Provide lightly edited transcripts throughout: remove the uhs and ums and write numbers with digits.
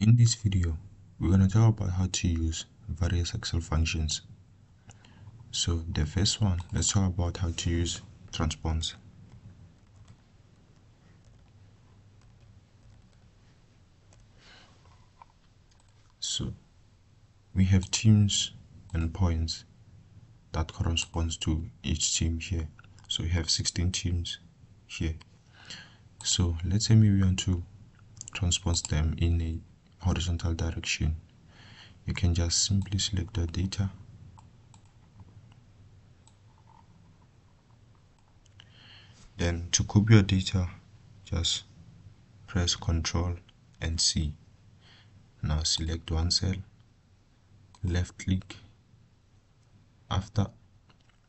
In this video, we're going to talk about how to use various Excel functions. So the first one, let's talk about how to use Transponse. So we have teams and points that corresponds to each team here. So we have 16 teams here. So let's say we want to transpose them in a horizontal direction. You can just simply select the data, then to copy your data, just press Ctrl and C. Now select one cell, left click. After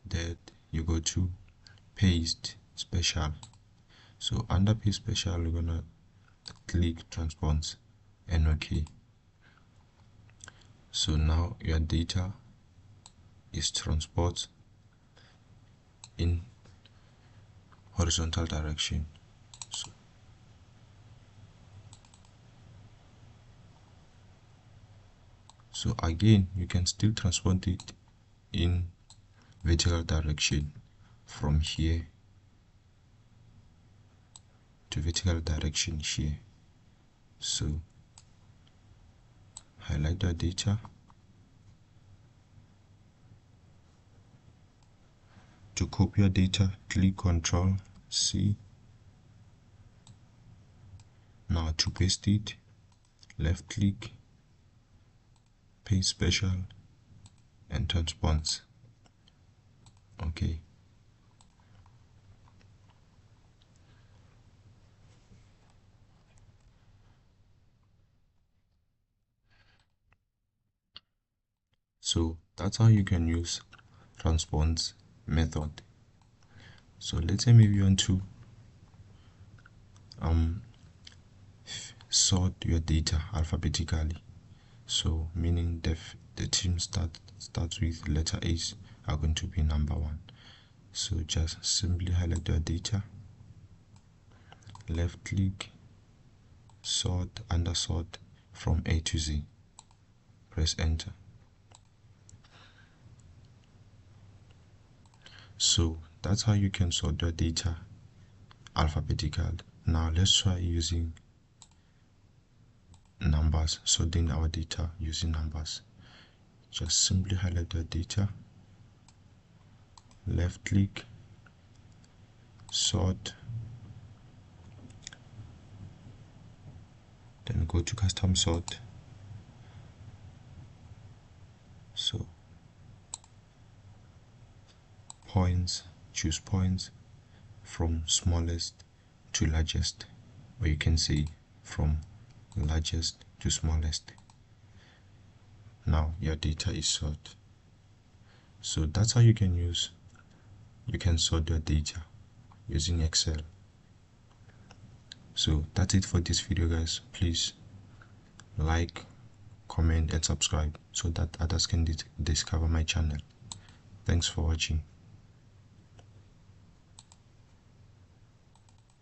that, you go to paste special. So under paste special, we're gonna click transpose and OK. So now your data is transposed in horizontal direction. So again, you can still transpose it in vertical direction from here to vertical direction here. So highlight the data, to copy your data, click Ctrl C. Now to paste it, left click, paste special and transpose. Okay. So that's how you can use transpose method. So let's say maybe you want to sort your data alphabetically. So meaning the team starts with letter A's are going to be number 1. So just simply highlight your data, left click, sort under sort from A to Z, press enter. So that's how you can sort your data alphabetical. Now let's try using numbers, sorting our data using numbers. Just simply highlight your data, left click, sort, then go to custom sort. So points, choose points from smallest to largest, or you can say from largest to smallest. Now your data is sorted. So that's how you can sort your data using Excel. So that's it for this video, guys. Please like, comment and subscribe so that others can discover my channel. Thanks for watching.